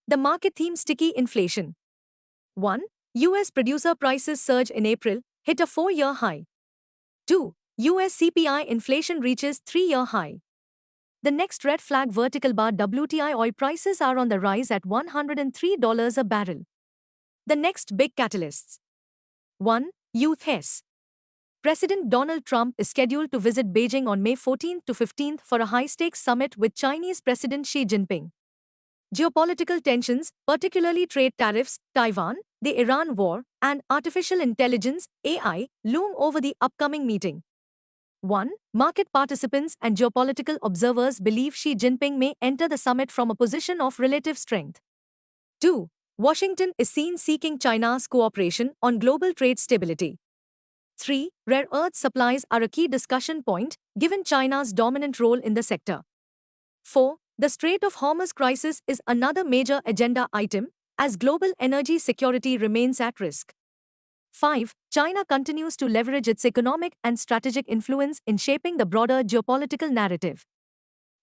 The market theme sticky inflation. 1. US producer prices surge in April, hit a 4-year high. 2. US CPI inflation reaches 3-year high. The next red flag vertical bar WTI oil prices are on the rise at $103 a barrel. The next big catalysts. 1. Youth S. President Donald Trump is scheduled to visit Beijing on May 14 to 15 for a high-stakes summit with Chinese President Xi Jinping. Geopolitical tensions, particularly trade tariffs, Taiwan, the Iran war, and artificial intelligence (AI) loom over the upcoming meeting. 1. Market participants and geopolitical observers believe Xi Jinping may enter the summit from a position of relative strength. 2. Washington is seen seeking China's cooperation on global trade stability. 3. Rare earth supplies are a key discussion point, given China's dominant role in the sector. 4. The Strait of Hormuz crisis is another major agenda item, as global energy security remains at risk. 5. China continues to leverage its economic and strategic influence in shaping the broader geopolitical narrative.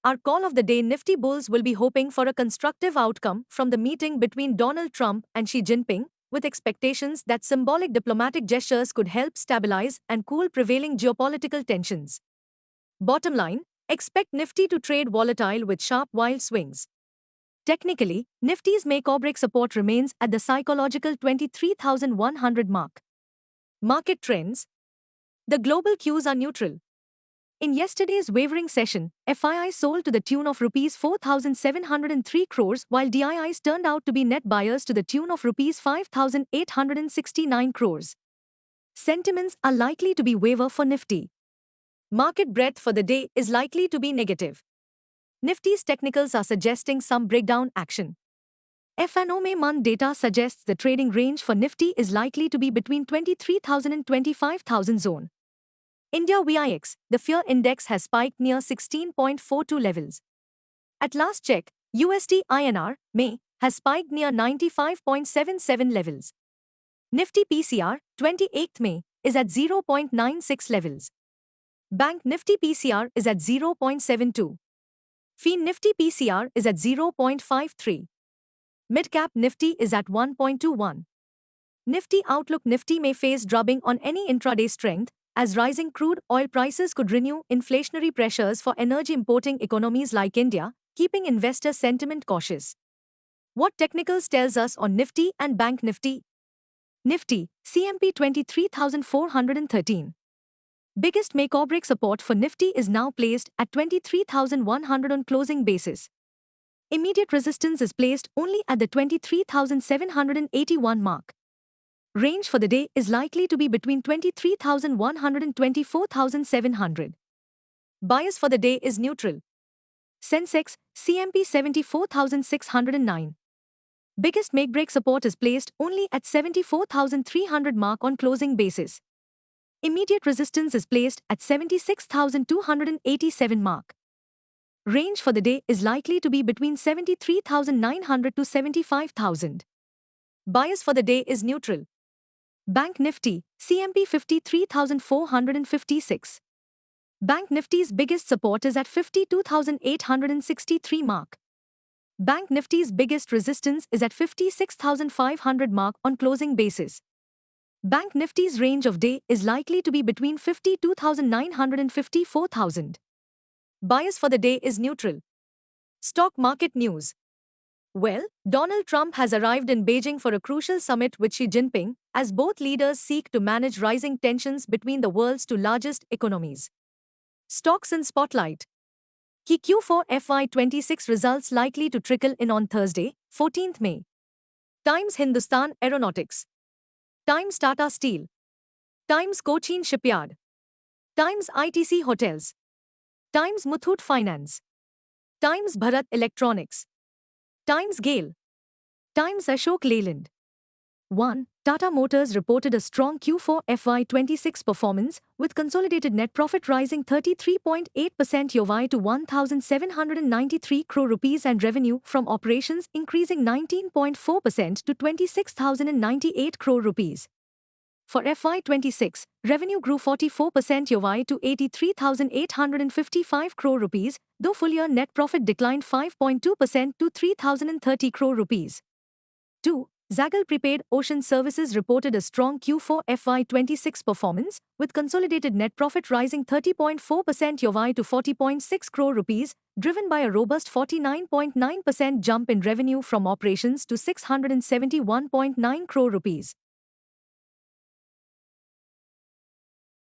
Our call of the day: Nifty bulls will be hoping for a constructive outcome from the meeting between Donald Trump and Xi Jinping, with expectations that symbolic diplomatic gestures could help stabilize and cool prevailing geopolitical tensions. Bottom line, expect Nifty to trade volatile with sharp wild swings. Technically, Nifty's make-or-break support remains at the psychological 23,100 mark. Market trends. The global cues are neutral. In yesterday's wavering session, FII sold to the tune of Rs 4,703 crores while DIIs turned out to be net buyers to the tune of Rs 5,869 crores. Sentiments are likely to be waver for Nifty. Market breadth for the day is likely to be negative. Nifty's technicals are suggesting some breakdown action. FNOMA month data suggests the trading range for Nifty is likely to be between 23,000 and 25,000 zone. India VIX, the fear index has spiked near 16.42 levels. At last check, USD INR, May, has spiked near 95.77 levels. Nifty PCR, 28th May, is at 0.96 levels. Bank Nifty PCR is at 0.72. FIN Nifty PCR is at 0.53. Midcap Nifty is at 1.21. Nifty outlook: Nifty may face drubbing on any intraday strength, as rising crude oil prices could renew inflationary pressures for energy-importing economies like India, keeping investor sentiment cautious. What technicals tells us on Nifty and Bank Nifty? Nifty, CMP 23,413. Biggest make-or-break support for Nifty is now placed at 23,100 on closing basis. Immediate resistance is placed only at the 23,781 mark. Range for the day is likely to be between 23,100 and 24,700. Bias for the day is neutral. Sensex, CMP 74,609. Biggest make-break support is placed only at 74,300 mark on closing basis. Immediate resistance is placed at 76,287 mark. Range for the day is likely to be between 73,900 to 75,000. Bias for the day is neutral. Bank Nifty, CMP 53,456. Bank Nifty's biggest support is at 52,863 mark. Bank Nifty's biggest resistance is at 56,500 mark on closing basis. Bank Nifty's range of day is likely to be between 52,900 and 54,000. Bias for the day is neutral. Stock market news. Well, Donald Trump has arrived in Beijing for a crucial summit with Xi Jinping, as both leaders seek to manage rising tensions between the world's two largest economies. Stocks in spotlight. Key Q4 FY26 results likely to trickle in on Thursday, 14th May. Times Hindustan Aeronautics. Times Tata Steel. Times Cochin Shipyard. Times ITC Hotels. Times Muthoot Finance. Times Bharat Electronics. Times Gale. Times Ashok Leyland. 1. Tata Motors reported a strong Q4 FY26 performance, with consolidated net profit rising 33.8% YoY to 1,793 crore rupees and revenue from operations increasing 19.4% to 26,098 crore rupees. For FY26, revenue grew 44% YoY to 83,855 crore rupees, though full-year net profit declined 5.2% to 3,030 crore rupees. 2. Zaggle Prepaid Ocean Services reported a strong Q4 FY26 performance, with consolidated net profit rising 30.4% YoY to 40.6 crore rupees, driven by a robust 49.9% jump in revenue from operations to 671.9 crore rupees.